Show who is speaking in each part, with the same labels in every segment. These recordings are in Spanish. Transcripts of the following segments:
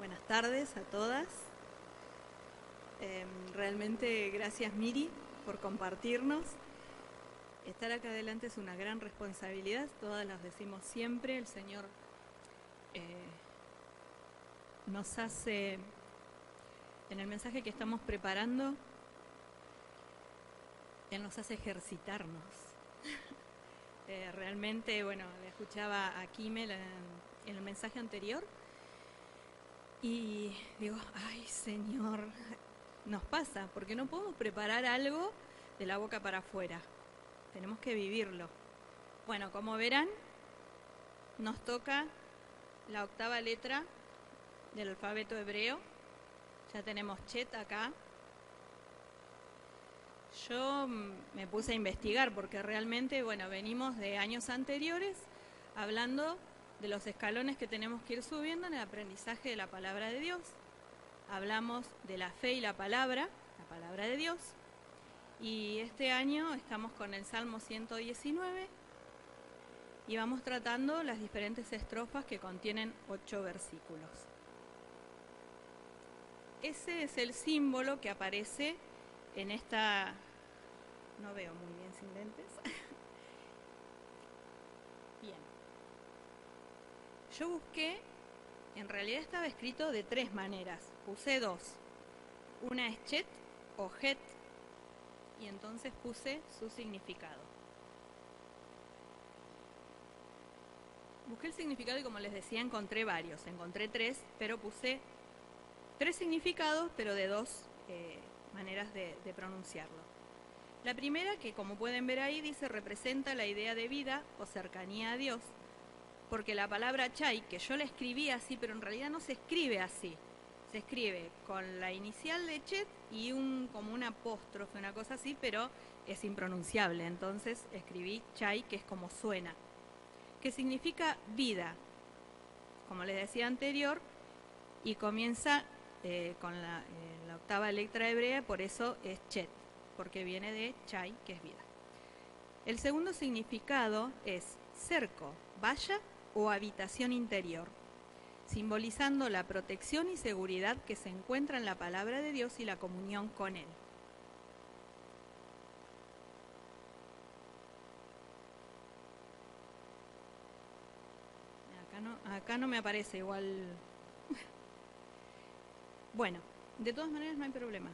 Speaker 1: Buenas tardes a todas. Realmente gracias Miri por compartirnos. Estar acá adelante es una gran responsabilidad, todas las decimos siempre. El Señor nos hace, en el mensaje que estamos preparando, Él nos hace ejercitarnos. Realmente, bueno, escuchaba a Kimel en el mensaje anterior y digo, ay Señor, nos pasa, porque no podemos preparar algo de la boca para afuera, tenemos que vivirlo. Bueno, como verán, nos toca la octava letra del alfabeto hebreo. Ya tenemos Chet acá. Yo me puse a investigar porque realmente, bueno, venimos de años anteriores hablando de los escalones que tenemos que ir subiendo en el aprendizaje de la palabra de Dios. Hablamos de la fe y la palabra de Dios. Y este año estamos con el Salmo 119 y vamos tratando las diferentes estrofas que contienen 8 versículos. Ese es el símbolo que aparece en esta... No veo muy bien sin lentes. Bien. Yo busqué, en realidad estaba escrito de 3 maneras. Puse 2. Una es Chet o Het, y entonces puse su significado. Busqué el significado y, como les decía, encontré varios. Encontré 3, pero puse 3 significados, pero de 2 maneras de pronunciarlo. La primera, que como pueden ver ahí, dice representa la idea de vida o cercanía a Dios, porque la palabra Chai, que yo la escribí así, pero en realidad no se escribe así. Se escribe con la inicial de Chet y como un apóstrofe, una cosa así, pero es impronunciable. Entonces escribí Chai, que es como suena, que significa vida, como les decía anterior, y comienza con la octava letra hebrea, por eso es Chet, porque viene de Chai, que es vida. El segundo significado es cerco, valla o habitación interior, simbolizando la protección y seguridad que se encuentra en la palabra de Dios y la comunión con Él. Acá no me aparece igual. Bueno, de todas maneras no hay problema.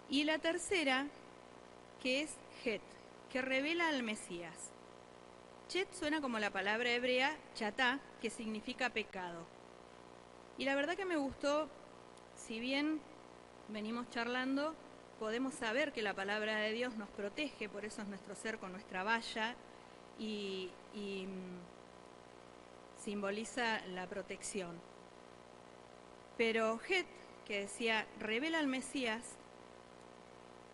Speaker 1: Y la tercera, que es Het, que revela al Mesías. Chet suena como la palabra hebrea chatá, que significa pecado. Y la verdad que me gustó, si bien venimos charlando, podemos saber que la palabra de Dios nos protege, por eso es nuestro cerco, nuestra valla, y simboliza la protección. Pero Het, que decía, revela al Mesías,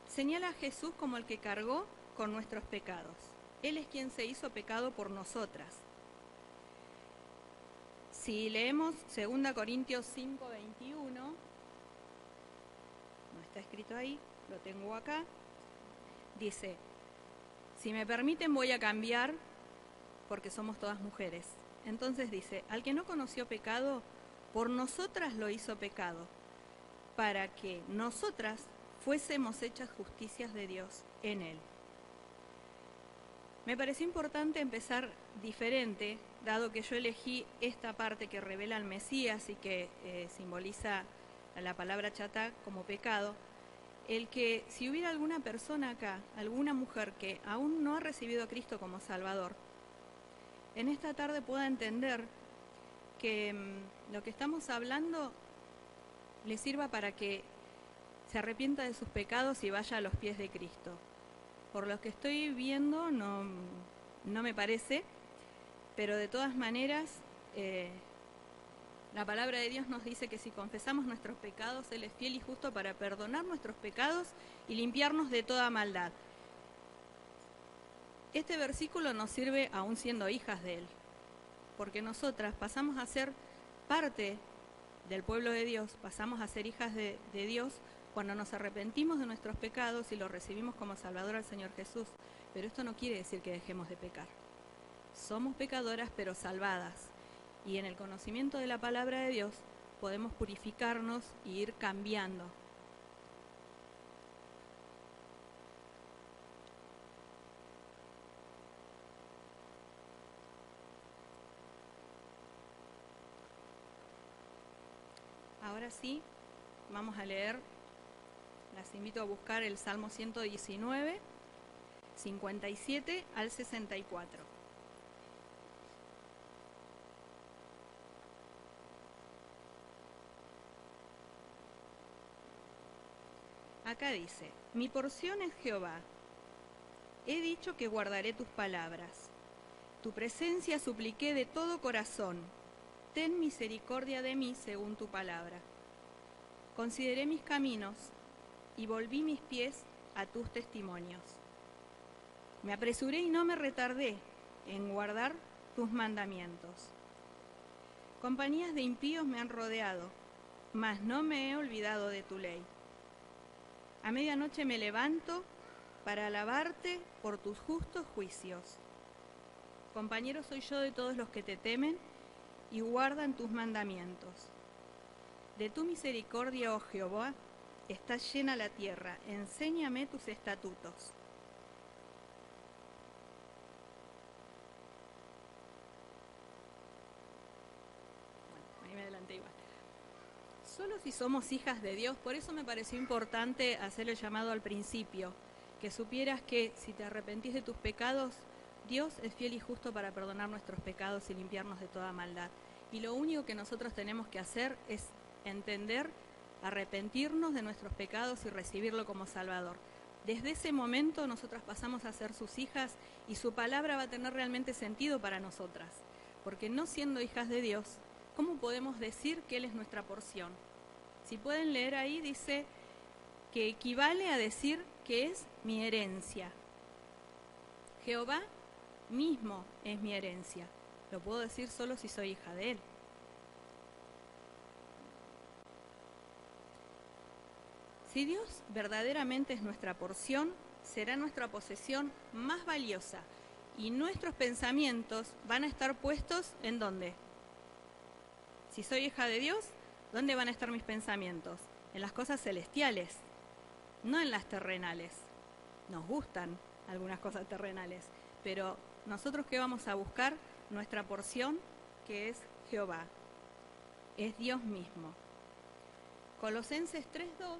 Speaker 1: señala a Jesús como el que cargó con nuestros pecados. Él es quien se hizo pecado por nosotras. Si leemos 2 Corintios 5:21, no está escrito ahí, lo tengo acá, dice, si me permiten voy a cambiar porque somos todas mujeres. Entonces dice, al que no conoció pecado, por nosotras lo hizo pecado, para que nosotras fuésemos hechas justicias de Dios en Él. Me pareció importante empezar diferente, dado que yo elegí esta parte que revela al Mesías y que simboliza la palabra chatá como pecado, el que si hubiera alguna persona acá, alguna mujer que aún no ha recibido a Cristo como Salvador, en esta tarde pueda entender que lo que estamos hablando le sirva para que se arrepienta de sus pecados y vaya a los pies de Cristo. Por lo que estoy viendo no me parece, pero de todas maneras la palabra de Dios nos dice que si confesamos nuestros pecados, Él es fiel y justo para perdonar nuestros pecados y limpiarnos de toda maldad. Este versículo nos sirve aún siendo hijas de Él, porque nosotras pasamos a ser parte del pueblo de Dios, pasamos a ser hijas de Dios cuando nos arrepentimos de nuestros pecados y lo recibimos como Salvador al Señor Jesús. Pero esto no quiere decir que dejemos de pecar. Somos pecadoras pero salvadas. Y en el conocimiento de la palabra de Dios podemos purificarnos e ir cambiando. Ahora sí, vamos a leer, las invito a buscar el Salmo 119, 57 al 64. Acá dice: mi porción es Jehová. He dicho que guardaré tus palabras. Tu presencia supliqué de todo corazón. Ten misericordia de mí según tu palabra. Consideré mis caminos y volví mis pies a tus testimonios. Me apresuré y no me retardé en guardar tus mandamientos. Compañías de impíos me han rodeado, mas no me he olvidado de tu ley. A medianoche me levanto para alabarte por tus justos juicios. Compañero soy yo de todos los que te temen y guardan tus mandamientos. De tu misericordia, oh Jehová, está llena la tierra. Enséñame tus estatutos. Bueno, ahí me adelanté igual. Solo si somos hijas de Dios, por eso me pareció importante hacer el llamado al principio, que supieras que si te arrepentís de tus pecados, Dios es fiel y justo para perdonar nuestros pecados y limpiarnos de toda maldad. Y lo único que nosotros tenemos que hacer es entender, arrepentirnos de nuestros pecados y recibirlo como Salvador. Desde ese momento nosotras pasamos a ser sus hijas y su palabra va a tener realmente sentido para nosotras. Porque no siendo hijas de Dios, ¿cómo podemos decir que Él es nuestra porción? Si pueden leer ahí, dice que equivale a decir que es mi herencia. Jehová mismo es mi herencia. Lo puedo decir solo si soy hija de Él. Si Dios verdaderamente es nuestra porción, será nuestra posesión más valiosa y nuestros pensamientos van a estar puestos ¿en dónde? Si soy hija de Dios, ¿dónde van a estar mis pensamientos? En las cosas celestiales, no en las terrenales. Nos gustan algunas cosas terrenales, pero nosotros ¿qué vamos a buscar? Nuestra porción, que es Jehová, es Dios mismo. Colosenses 3:2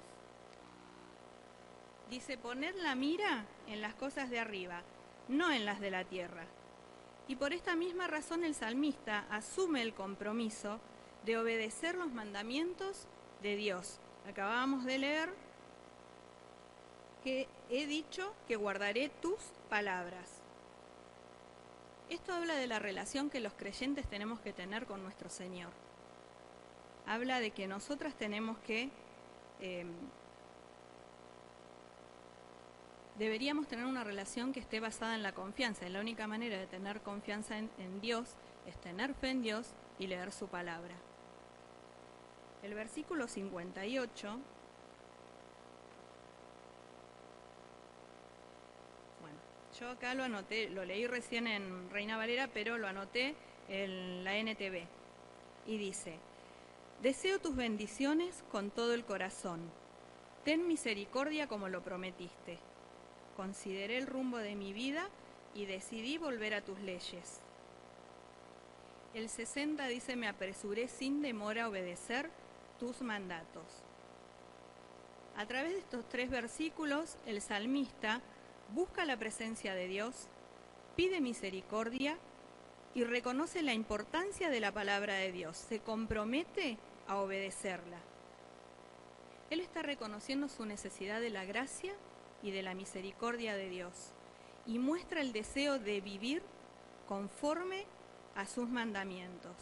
Speaker 1: dice: poned la mira en las cosas de arriba, no en las de la tierra. Y por esta misma razón el salmista asume el compromiso de obedecer los mandamientos de Dios. Acabábamos de leer que he dicho que guardaré tus palabras. Esto habla de la relación que los creyentes tenemos que tener con nuestro Señor. Habla de que nosotras tenemos que, deberíamos tener una relación que esté basada en la confianza. Y la única manera de tener confianza en Dios es tener fe en Dios y leer su palabra. El versículo 58... Yo acá lo anoté, lo leí recién en Reina Valera, pero lo anoté en la NTV. Y dice: deseo tus bendiciones con todo el corazón. Ten misericordia como lo prometiste. Consideré el rumbo de mi vida y decidí volver a tus leyes. El 60 dice: me apresuré sin demora a obedecer tus mandatos. A través de estos 3 versículos, el salmista busca la presencia de Dios, pide misericordia y reconoce la importancia de la palabra de Dios. Se compromete a obedecerla. Él está reconociendo su necesidad de la gracia y de la misericordia de Dios y muestra el deseo de vivir conforme a sus mandamientos.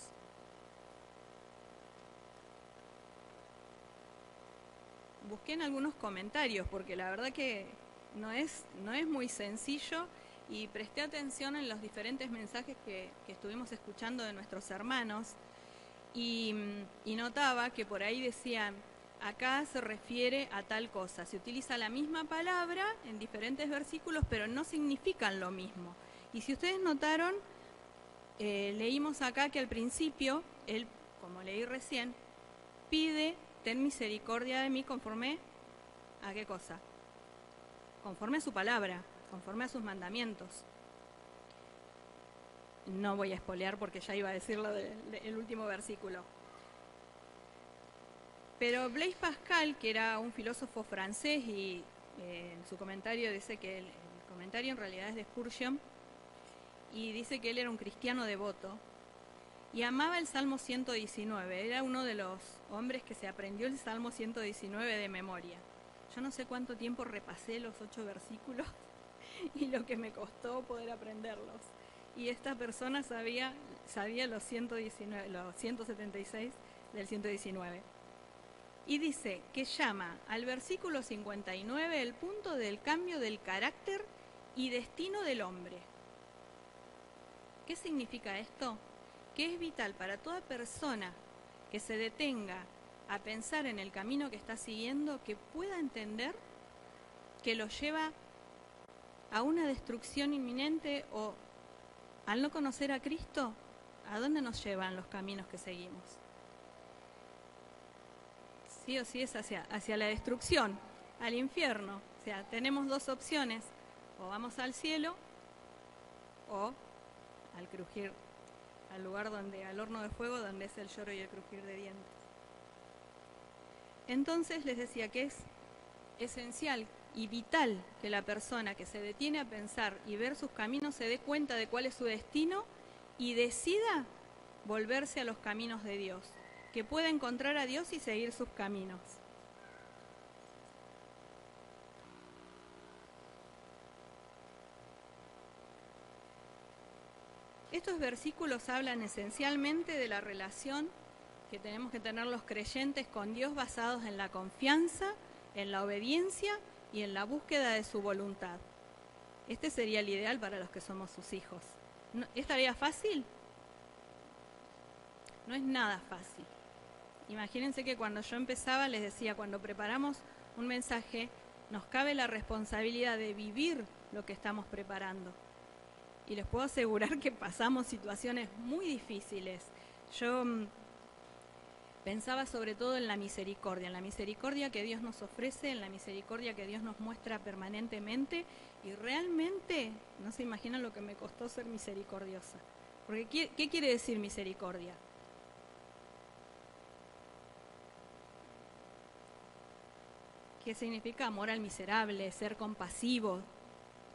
Speaker 1: Busqué en algunos comentarios porque la verdad que no es muy sencillo y presté atención en los diferentes mensajes que estuvimos escuchando de nuestros hermanos y notaba que por ahí decían: acá se refiere a tal cosa. Se utiliza la misma palabra en diferentes versículos, pero no significan lo mismo. Y si ustedes notaron, leímos acá que al principio, como leí recién, pide, ten misericordia de mí conforme a qué cosa, conforme a su palabra, conforme a sus mandamientos. No voy a espolear porque ya iba a decirlo del último versículo. Pero Blaise Pascal, que era un filósofo francés, y en su comentario dice que el comentario en realidad es de Spurgeon, y dice que él era un cristiano devoto y amaba el Salmo 119. Era uno de los hombres que se aprendió el Salmo 119 de memoria. Yo no sé cuánto tiempo repasé los 8 versículos y lo que me costó poder aprenderlos. Y esta persona sabía los 176 del 119. Y dice que llama al versículo 59 el punto del cambio del carácter y destino del hombre. ¿Qué significa esto? Que es vital para toda persona que se detenga a pensar en el camino que está siguiendo, que pueda entender que lo lleva a una destrucción inminente, o al no conocer a Cristo, ¿a dónde nos llevan los caminos que seguimos? Sí o sí es hacia la destrucción, al infierno. O sea, tenemos dos opciones: o vamos al cielo o al crujir, al lugar al horno de fuego, donde es el lloro y el crujir de dientes. Entonces les decía que es esencial y vital que la persona que se detiene a pensar y ver sus caminos se dé cuenta de cuál es su destino y decida volverse a los caminos de Dios, que pueda encontrar a Dios y seguir sus caminos. Estos versículos hablan esencialmente de la relación que tenemos que tener los creyentes con Dios, basados en la confianza, en la obediencia y en la búsqueda de su voluntad. Este sería el ideal para los que somos sus hijos. ¿Es tarea fácil? No es nada fácil. Imagínense que cuando yo empezaba les decía, cuando preparamos un mensaje, nos cabe la responsabilidad de vivir lo que estamos preparando. Y les puedo asegurar que pasamos situaciones muy difíciles. Yo pensaba sobre todo en la misericordia que Dios nos ofrece, en la misericordia que Dios nos muestra permanentemente, y realmente no se imaginan lo que me costó ser misericordiosa. Porque ¿qué quiere decir misericordia? ¿Qué significa amor al miserable, ser compasivo?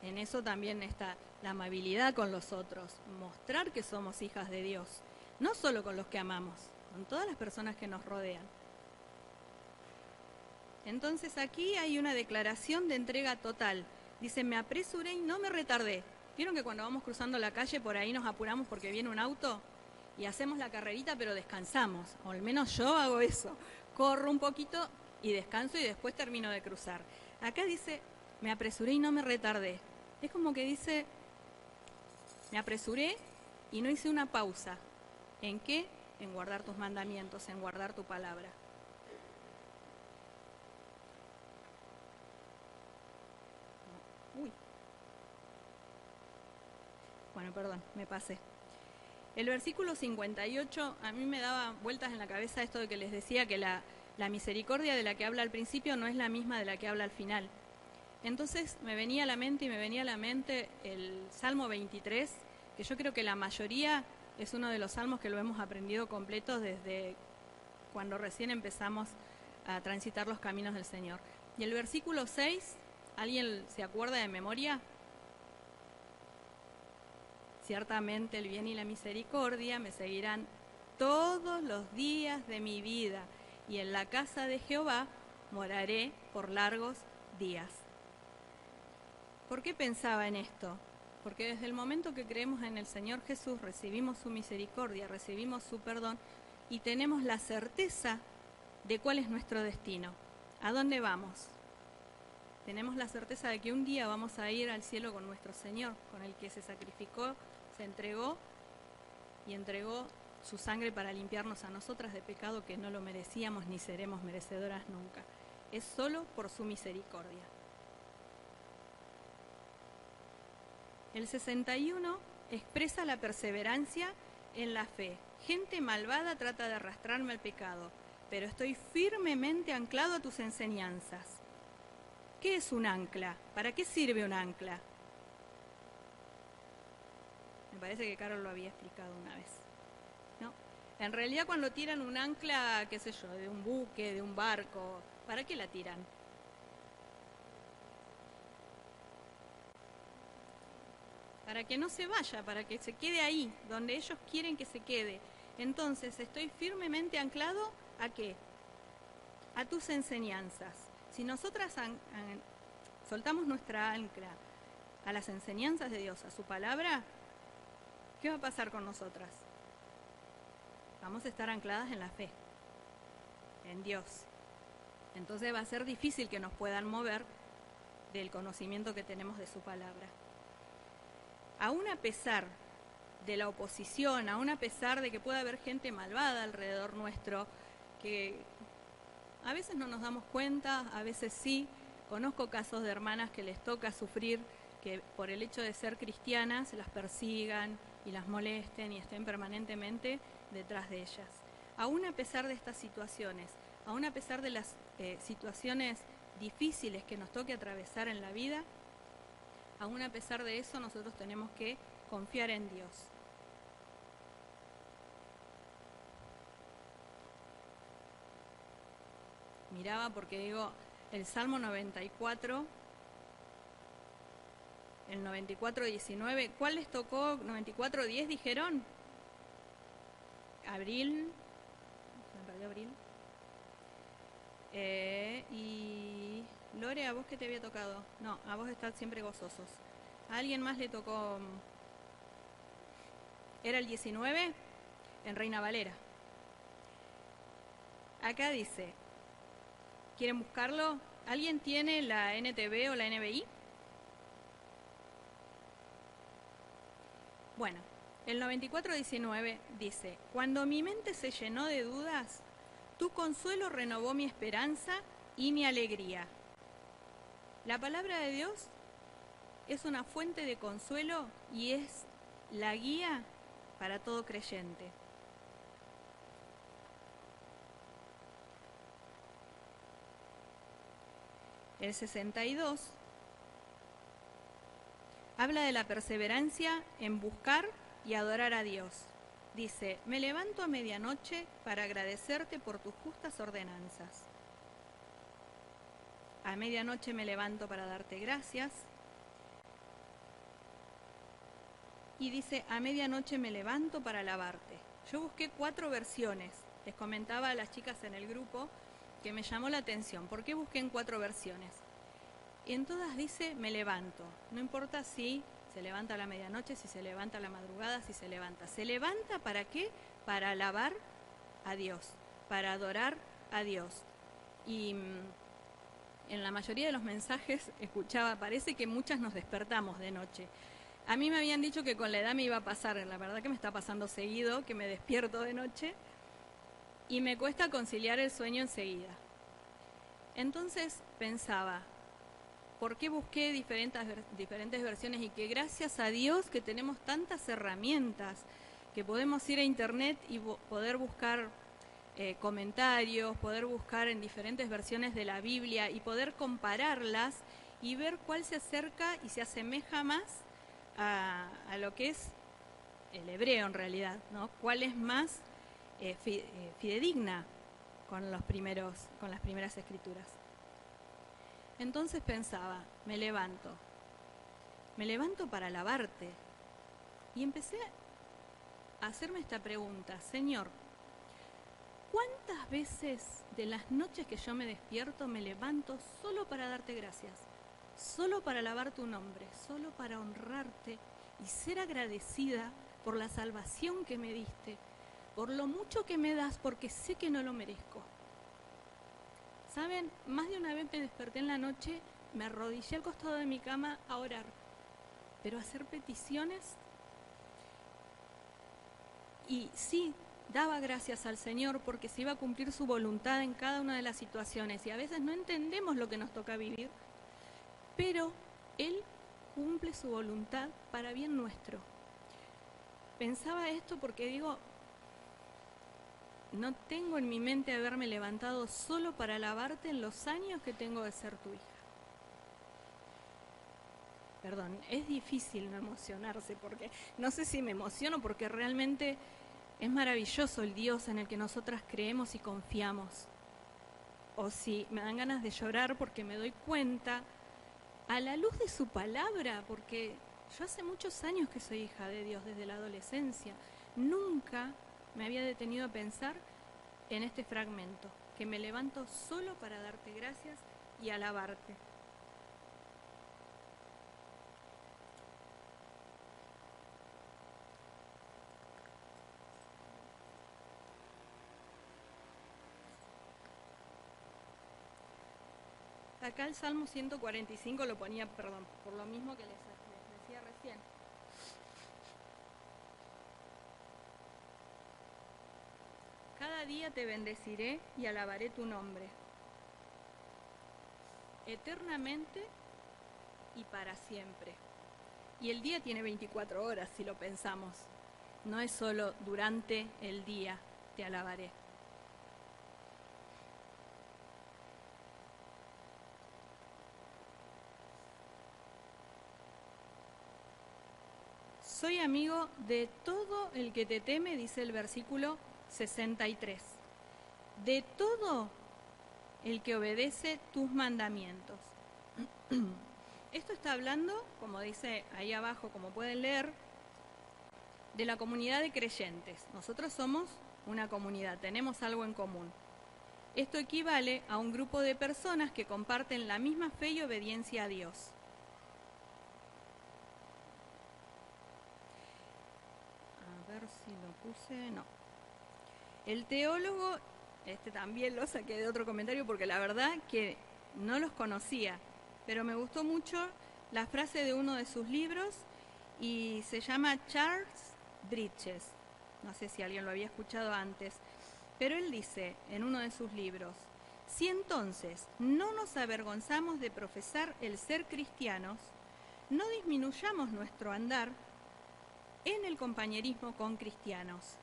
Speaker 1: En eso también está la amabilidad con los otros, mostrar que somos hijas de Dios, no solo con los que amamos, con todas las personas que nos rodean. Entonces aquí hay una declaración de entrega total. Dice, me apresuré y no me retardé. ¿Vieron que cuando vamos cruzando la calle por ahí nos apuramos porque viene un auto? Y hacemos la carrerita pero descansamos, o al menos yo hago eso. Corro un poquito y descanso y después termino de cruzar. Acá dice, me apresuré y no me retardé. Es como que dice, me apresuré y no hice una pausa. ¿En qué? En guardar tus mandamientos, en guardar tu palabra. Uy. Bueno, perdón, me pasé. El versículo 58 a mí me daba vueltas en la cabeza esto de que les decía que la misericordia de la que habla al principio no es la misma de la que habla al final. Entonces me venía a la mente el Salmo 23, que yo creo que la mayoría es uno de los salmos que lo hemos aprendido completo desde cuando recién empezamos a transitar los caminos del Señor. Y el versículo 6, ¿alguien se acuerda de memoria? Ciertamente el bien y la misericordia me seguirán todos los días de mi vida, y en la casa de Jehová moraré por largos días. ¿Por qué pensaba en esto? Porque desde el momento que creemos en el Señor Jesús, recibimos su misericordia, recibimos su perdón y tenemos la certeza de cuál es nuestro destino. ¿A dónde vamos? Tenemos la certeza de que un día vamos a ir al cielo con nuestro Señor, con el que se sacrificó, se entregó y entregó su sangre para limpiarnos a nosotras de pecado que no lo merecíamos ni seremos merecedoras nunca. Es solo por su misericordia. El 61 expresa la perseverancia en la fe. Gente malvada trata de arrastrarme al pecado, pero estoy firmemente anclado a tus enseñanzas. ¿Qué es un ancla? ¿Para qué sirve un ancla? Me parece que Carol lo había explicado una vez, ¿no? En realidad cuando tiran un ancla, qué sé yo, de un buque, de un barco, ¿para qué la tiran? Para que no se vaya, para que se quede ahí, donde ellos quieren que se quede. Entonces, estoy firmemente anclado ¿a qué? A tus enseñanzas. Si nosotras soltamos nuestra ancla a las enseñanzas de Dios, a su palabra, ¿qué va a pasar con nosotras? Vamos a estar ancladas en la fe, en Dios. Entonces va a ser difícil que nos puedan mover del conocimiento que tenemos de su palabra. Aún a pesar de la oposición, aún a pesar de que pueda haber gente malvada alrededor nuestro, que a veces no nos damos cuenta, a veces sí. Conozco casos de hermanas que les toca sufrir que por el hecho de ser cristianas las persigan y las molesten y estén permanentemente detrás de ellas. Aún a pesar de estas situaciones, aún a pesar de las situaciones difíciles que nos toque atravesar en la vida, aún a pesar de eso nosotros tenemos que confiar en Dios. Miraba porque digo, el Salmo 94, el 94:19, ¿cuál les tocó? 94:10 dijeron. Abril, ¿me perdió Abril? Y Lore, ¿a vos qué te había tocado? No, a vos estás siempre gozosos. ¿A alguien más le tocó? ¿Era el 19? En Reina Valera. Acá dice, ¿quieren buscarlo? ¿Alguien tiene la NTV o la NBI? Bueno, el 94:19 dice, cuando mi mente se llenó de dudas, tu consuelo renovó mi esperanza y mi alegría. La palabra de Dios es una fuente de consuelo y es la guía para todo creyente. El 62 habla de la perseverancia en buscar y adorar a Dios. Dice, me levanto a medianoche para agradecerte por tus justas ordenanzas. A medianoche me levanto para darte gracias. Y dice, a medianoche me levanto para alabarte. Yo busqué 4 versiones. Les comentaba a las chicas en el grupo que me llamó la atención. ¿Por qué busqué en 4 versiones? Y en todas dice, me levanto. No importa si se levanta a la medianoche, si se levanta a la madrugada, si se levanta. ¿Se levanta para qué? Para alabar a Dios, para adorar a Dios. Y en la mayoría de los mensajes escuchaba, parece que muchas nos despertamos de noche. A mí me habían dicho que con la edad me iba a pasar, la verdad que me está pasando seguido, que me despierto de noche y me cuesta conciliar el sueño enseguida. Entonces pensaba, ¿por qué busqué diferentes versiones? Y que gracias a Dios que tenemos tantas herramientas, que podemos ir a internet y poder buscar comentarios, poder buscar en diferentes versiones de la Biblia y poder compararlas y ver cuál se acerca y se asemeja más a lo que es el hebreo en realidad, ¿no? ¿Cuál es más fidedigna con las primeras escrituras? Entonces pensaba, me levanto para alabarte. Y empecé a hacerme esta pregunta, Señor, ¿cuántas veces de las noches que yo me despierto me levanto solo para darte gracias? Solo para alabar tu nombre, solo para honrarte y ser agradecida por la salvación que me diste, por lo mucho que me das, porque sé que no lo merezco. ¿Saben? Más de una vez me desperté en la noche, me arrodillé al costado de mi cama a orar, pero a hacer peticiones. Y sí, daba gracias al Señor porque se iba a cumplir su voluntad en cada una de las situaciones. Y a veces no entendemos lo que nos toca vivir, pero Él cumple su voluntad para bien nuestro. Pensaba esto porque digo, no tengo en mi mente haberme levantado solo para alabarte en los años que tengo de ser tu hija. Perdón, es difícil no emocionarse porque no sé si me emociono porque realmente es maravilloso el Dios en el que nosotras creemos y confiamos. O si me dan ganas de llorar porque me doy cuenta a la luz de su palabra, porque yo hace muchos años que soy hija de Dios, desde la adolescencia. Nunca me había detenido a pensar en este fragmento, que me levanto solo para darte gracias y alabarte. Acá el Salmo 145 lo ponía, perdón, por lo mismo que les decía recién. Cada día te bendeciré y alabaré tu nombre, eternamente y para siempre. Y el día tiene 24 horas, si lo pensamos. No es solo durante el día te alabaré. Soy amigo de todo el que te teme, dice el versículo 63. De todo el que obedece tus mandamientos. Esto está hablando, como dice ahí abajo, como pueden leer, de la comunidad de creyentes. Nosotros somos una comunidad, tenemos algo en común. Esto equivale a un grupo de personas que comparten la misma fe y obediencia a Dios. A ver si lo puse, no. El teólogo, también lo saqué de otro comentario porque la verdad que no los conocía, pero me gustó mucho la frase de uno de sus libros y se llama Charles Bridges. No sé si alguien lo había escuchado antes, pero él dice en uno de sus libros: si entonces no nos avergonzamos de profesar el ser cristianos, no disminuyamos nuestro andar en el compañerismo con cristianos.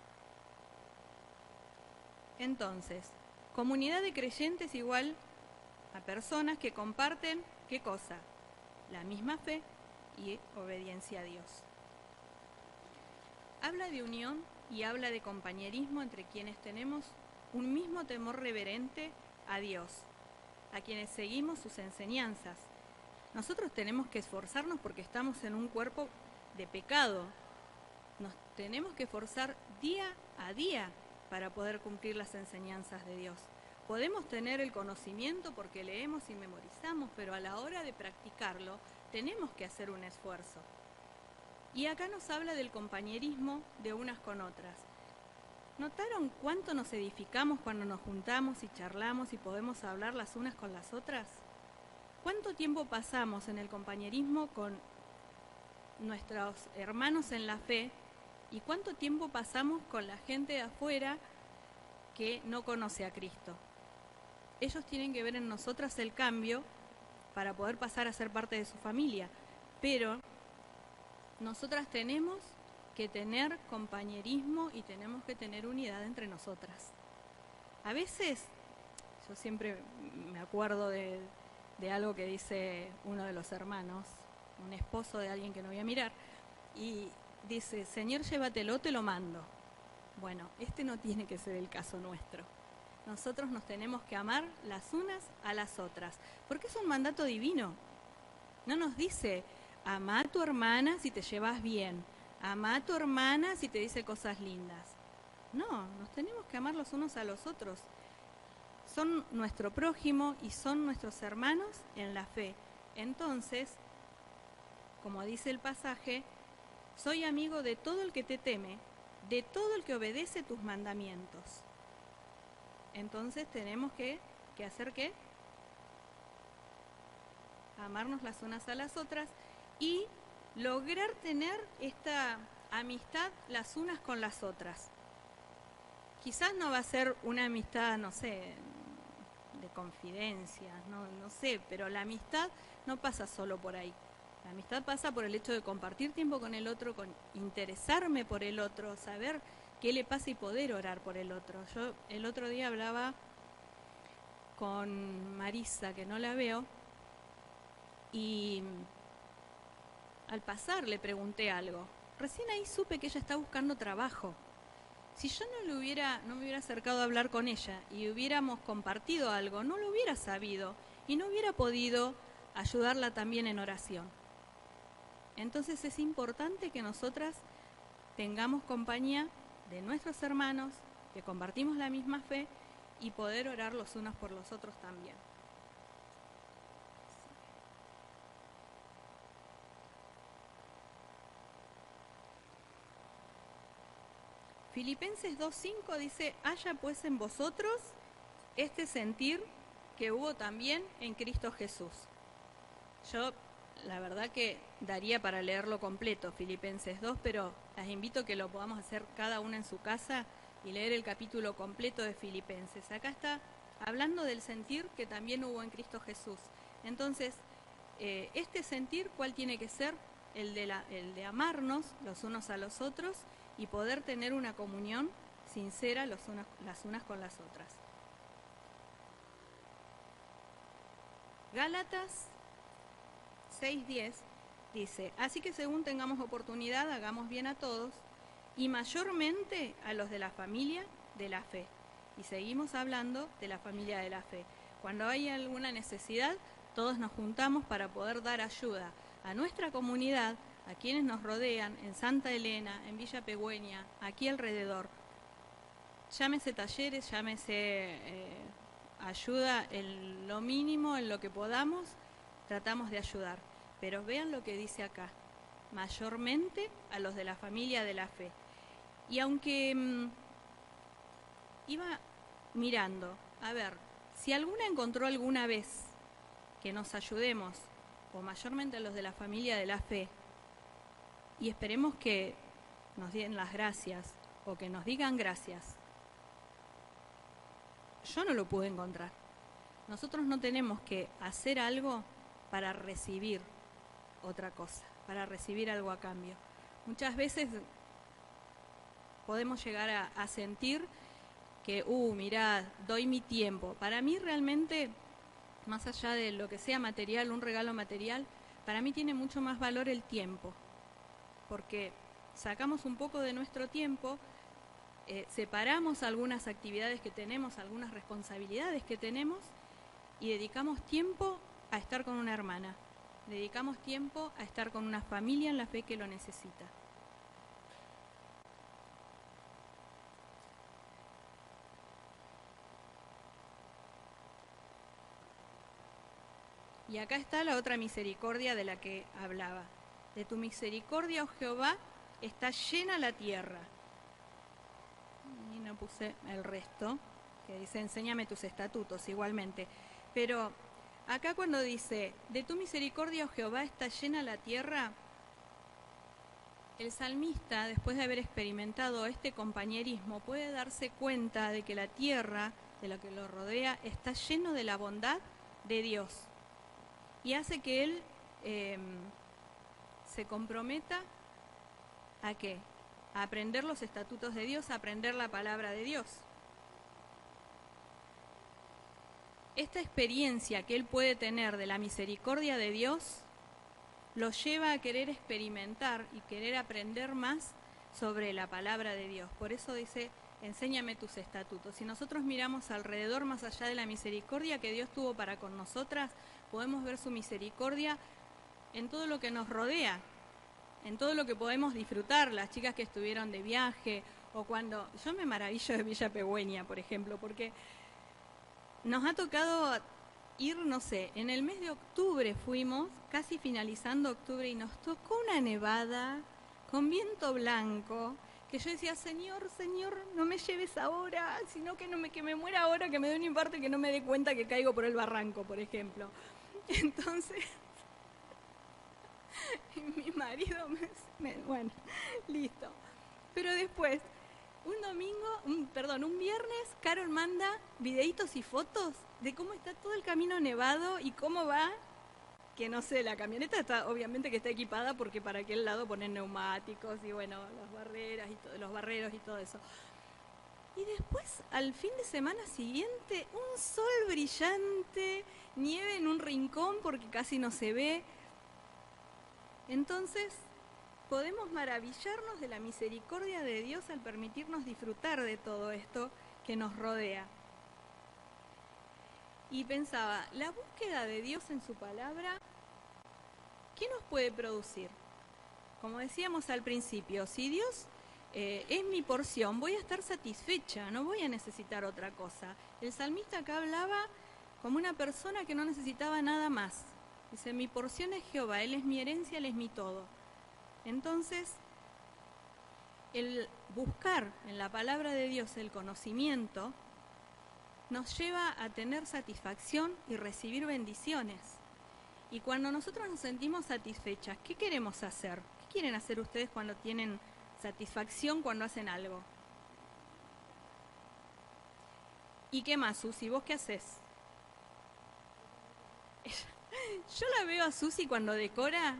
Speaker 1: Entonces, comunidad de creyentes igual a personas que comparten, ¿qué cosa? La misma fe y obediencia a Dios. Habla de unión y habla de compañerismo entre quienes tenemos un mismo temor reverente a Dios, a quienes seguimos sus enseñanzas. Nosotros tenemos que esforzarnos porque estamos en un cuerpo de pecado. Nos tenemos que esforzar día a día para poder cumplir las enseñanzas de Dios. Podemos tener el conocimiento porque leemos y memorizamos, pero a la hora de practicarlo tenemos que hacer un esfuerzo. Y acá nos habla del compañerismo de unas con otras. ¿Notaron cuánto nos edificamos cuando nos juntamos y charlamos y podemos hablar las unas con las otras? ¿Cuánto tiempo pasamos en el compañerismo con nuestros hermanos en la fe? ¿Y cuánto tiempo pasamos con la gente de afuera que no conoce a Cristo? Ellos tienen que ver en nosotras el cambio para poder pasar a ser parte de su familia, pero nosotras tenemos que tener compañerismo y tenemos que tener unidad entre nosotras. A veces, yo siempre me acuerdo de algo que dice uno de los hermanos, un esposo de alguien que no voy a mirar, y dice: Señor, llévatelo, te lo mando. Bueno, no tiene que ser el caso nuestro. Nosotros nos tenemos que amar las unas a las otras, porque es un mandato divino. No nos dice: ama a tu hermana si te llevas bien, ama a tu hermana si te dice cosas lindas. No, nos tenemos que amar los unos a los otros. Son nuestro prójimo y son nuestros hermanos en la fe. Entonces, como dice el pasaje, soy amigo de todo el que te teme, de todo el que obedece tus mandamientos. Entonces tenemos que hacer ¿qué? Amarnos las unas a las otras y lograr tener esta amistad las unas con las otras. Quizás no va a ser una amistad, no sé, de confidencia, no sé, pero la amistad no pasa solo por ahí. La amistad pasa por el hecho de compartir tiempo con el otro, con interesarme por el otro, saber qué le pasa y poder orar por el otro. Yo el otro día hablaba con Marisa, que no la veo, y al pasar le pregunté algo. Recién ahí supe que ella está buscando trabajo. Si yo no me hubiera acercado a hablar con ella y hubiéramos compartido algo, no lo hubiera sabido y no hubiera podido ayudarla también en oración. Entonces es importante que nosotras tengamos compañía de nuestros hermanos, que compartimos la misma fe y poder orar los unos por los otros también. Filipenses 2:5 dice, haya pues en vosotros este sentir que hubo también en Cristo Jesús. Yo, la verdad que daría para leerlo completo, Filipenses 2, pero las invito a que lo podamos hacer cada una en su casa y leer el capítulo completo de Filipenses. Acá está hablando del sentir que también hubo en Cristo Jesús. Entonces, este sentir, ¿cuál tiene que ser? El de amarnos los unos a los otros y poder tener una comunión sincera las unas con las otras. Gálatas 6:10 dice, así que según tengamos oportunidad, hagamos bien a todos, y mayormente a los de la familia de la fe. Y seguimos hablando de la familia de la fe. Cuando hay alguna necesidad, todos nos juntamos para poder dar ayuda a nuestra comunidad, a quienes nos rodean, en Santa Elena, en Villa Pegüeña, aquí alrededor. Llámese talleres, llámese ayuda en lo mínimo, en lo que podamos, tratamos de ayudar. Pero vean lo que dice acá, mayormente a los de la familia de la fe. Y aunque iba mirando, a ver, si alguna encontró alguna vez que nos ayudemos, o mayormente a los de la familia de la fe, y esperemos que nos den las gracias, o que nos digan gracias. Yo no lo pude encontrar. Nosotros no tenemos que hacer algo para recibir otra cosa, para recibir algo a cambio. Muchas veces podemos llegar a sentir que, mirá, doy mi tiempo. Para mí realmente, más allá de lo que sea material, un regalo material, para mí tiene mucho más valor el tiempo, porque sacamos un poco de nuestro tiempo, separamos algunas actividades que tenemos, algunas responsabilidades que tenemos, y dedicamos tiempo a estar con una hermana, dedicamos tiempo a estar con una familia en la fe que lo necesita. Y acá está la otra misericordia de la que hablaba. De tu misericordia, oh Jehová, está llena la tierra. Y no puse el resto, que dice, enséñame tus estatutos igualmente. Pero acá cuando dice, de tu misericordia, oh Jehová, está llena la tierra, el salmista, después de haber experimentado este compañerismo, puede darse cuenta de que la tierra, de lo que lo rodea, está lleno de la bondad de Dios. Y hace que él se comprometa ¿a qué? A aprender los estatutos de Dios, a aprender la palabra de Dios. Esta experiencia que él puede tener de la misericordia de Dios lo lleva a querer experimentar y querer aprender más sobre la palabra de Dios. Por eso dice, enséñame tus estatutos. Si nosotros miramos alrededor, más allá de la misericordia que Dios tuvo para con nosotras, podemos ver su misericordia en todo lo que nos rodea, en todo lo que podemos disfrutar, las chicas que estuvieron de viaje, o cuando... Yo me maravillo de Villa Pegüeña, por ejemplo, porque nos ha tocado ir, no sé, en el mes de octubre fuimos, casi finalizando octubre, y nos tocó una nevada con viento blanco, que yo decía, Señor, no me lleves ahora, sino que me muera ahora, que me dé un infarto y que no me dé cuenta que caigo por el barranco, por ejemplo. Entonces, mi marido, bueno, listo. Pero después, un viernes, Carol manda videitos y fotos de cómo está todo el camino nevado y cómo va que no sé, la camioneta está, obviamente que está equipada porque para aquel lado ponen neumáticos y bueno, las barreras y los barreros y todo eso. Y después, al fin de semana siguiente, un sol brillante, nieve en un rincón porque casi no se ve. Entonces, podemos maravillarnos de la misericordia de Dios al permitirnos disfrutar de todo esto que nos rodea. Y pensaba, la búsqueda de Dios en su palabra, ¿qué nos puede producir? Como decíamos al principio, si Dios es mi porción, voy a estar satisfecha, no voy a necesitar otra cosa. El salmista acá hablaba como una persona que no necesitaba nada más. Dice, mi porción es Jehová, Él es mi herencia, Él es mi todo. Entonces, el buscar en la palabra de Dios el conocimiento nos lleva a tener satisfacción y recibir bendiciones. Y cuando nosotros nos sentimos satisfechas, ¿qué queremos hacer? ¿Qué quieren hacer ustedes cuando tienen satisfacción cuando hacen algo? ¿Y qué más, Susi? ¿Vos qué haces? Yo la veo a Susi cuando decora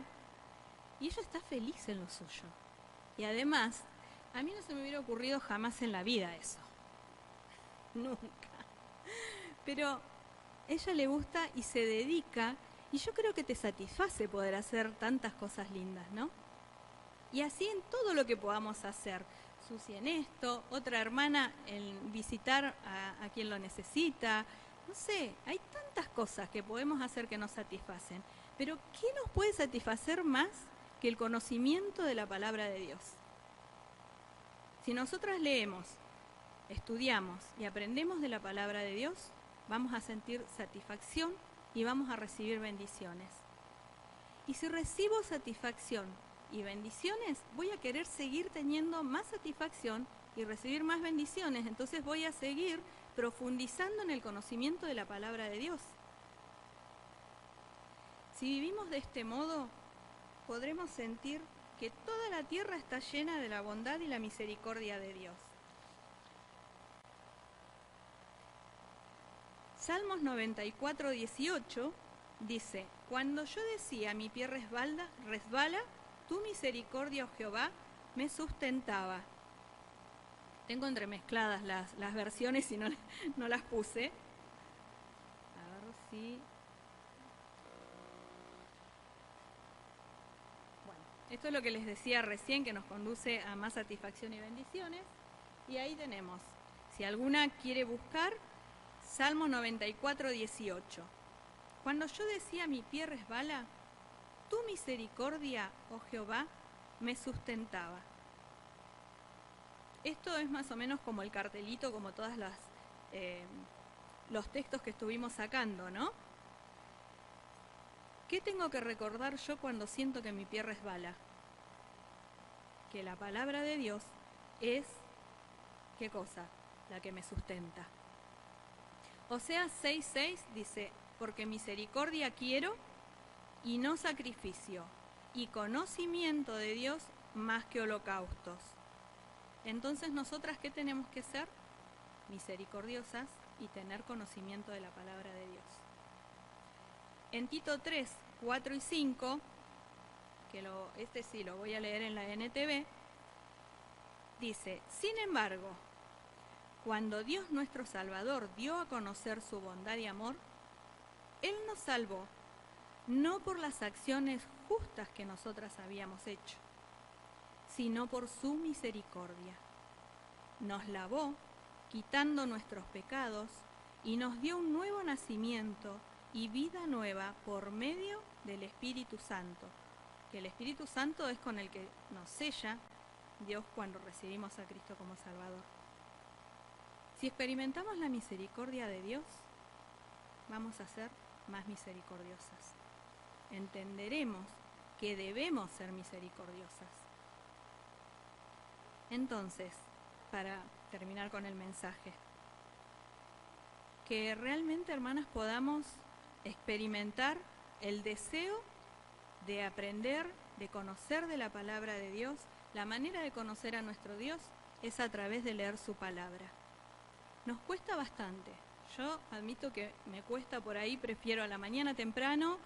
Speaker 1: y ella está feliz en lo suyo. Y además, a mí no se me hubiera ocurrido jamás en la vida eso. Nunca. Pero a ella le gusta y se dedica, y yo creo que te satisface poder hacer tantas cosas lindas, ¿no? Y así en todo lo que podamos hacer. Susi en esto, otra hermana en visitar a quien lo necesita. No sé, hay tantas cosas que podemos hacer que nos satisfacen. Pero ¿qué nos puede satisfacer más que el conocimiento de la palabra de Dios? Si nosotras leemos, estudiamos y aprendemos de la palabra de Dios, vamos a sentir satisfacción y vamos a recibir bendiciones. Y si recibo satisfacción y bendiciones, voy a querer seguir teniendo más satisfacción y recibir más bendiciones. Entonces voy a seguir profundizando en el conocimiento de la palabra de Dios. Si vivimos de este modo, podremos sentir que toda la tierra está llena de la bondad y la misericordia de Dios. Salmos 94, 18 dice, cuando yo decía mi pie resbala, tu misericordia, oh Jehová, me sustentaba. Tengo entremezcladas las versiones y no las puse. A ver si... Bueno, esto es lo que les decía recién, que nos conduce a más satisfacción y bendiciones. Y ahí tenemos, si alguna quiere buscar, Salmo 94, 18. Cuando yo decía mi pie resbala, tu misericordia, oh Jehová, me sustentaba. Esto es más o menos como el cartelito, como todos los textos que estuvimos sacando, ¿no? ¿Qué tengo que recordar yo cuando siento que mi pie resbala? Que la palabra de Dios es, ¿qué cosa? La que me sustenta. Oseas 6:6 dice, porque misericordia quiero y no sacrificio, y conocimiento de Dios más que holocaustos. Entonces, ¿nosotras qué tenemos que ser? Misericordiosas y tener conocimiento de la palabra de Dios. En Tito 3, 4 y 5, que este sí lo voy a leer en la NTV, dice, sin embargo, cuando Dios nuestro Salvador dio a conocer su bondad y amor, Él nos salvó, no por las acciones justas que nosotras habíamos hecho, sino por su misericordia. Nos lavó, quitando nuestros pecados, y nos dio un nuevo nacimiento y vida nueva por medio del Espíritu Santo. Que el Espíritu Santo es con el que nos sella Dios cuando recibimos a Cristo como Salvador. Si experimentamos la misericordia de Dios, vamos a ser más misericordiosas. Entenderemos que debemos ser misericordiosas. Entonces, para terminar con el mensaje, que realmente, hermanas, podamos experimentar el deseo de aprender, de conocer de la palabra de Dios. La manera de conocer a nuestro Dios es a través de leer su palabra. Nos cuesta bastante. Yo admito que me cuesta por ahí, prefiero a la mañana temprano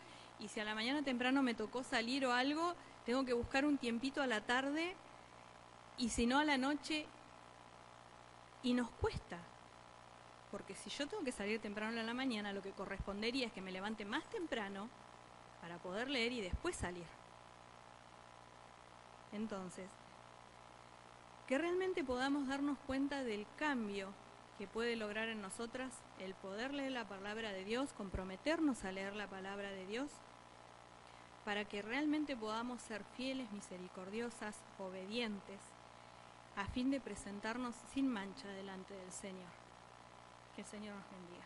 Speaker 1: y si a la mañana temprano me tocó salir o algo, tengo que buscar un tiempito a la tarde, y si no a la noche, y nos cuesta. Porque si yo tengo que salir temprano en la mañana, lo que correspondería es que me levante más temprano para poder leer y después salir. Entonces, que realmente podamos darnos cuenta del cambio que puede lograr en nosotras el poder leer la palabra de Dios, comprometernos a leer la palabra de Dios, para que realmente podamos ser fieles, misericordiosas, obedientes, a fin de presentarnos sin mancha delante del Señor. Que el Señor nos bendiga.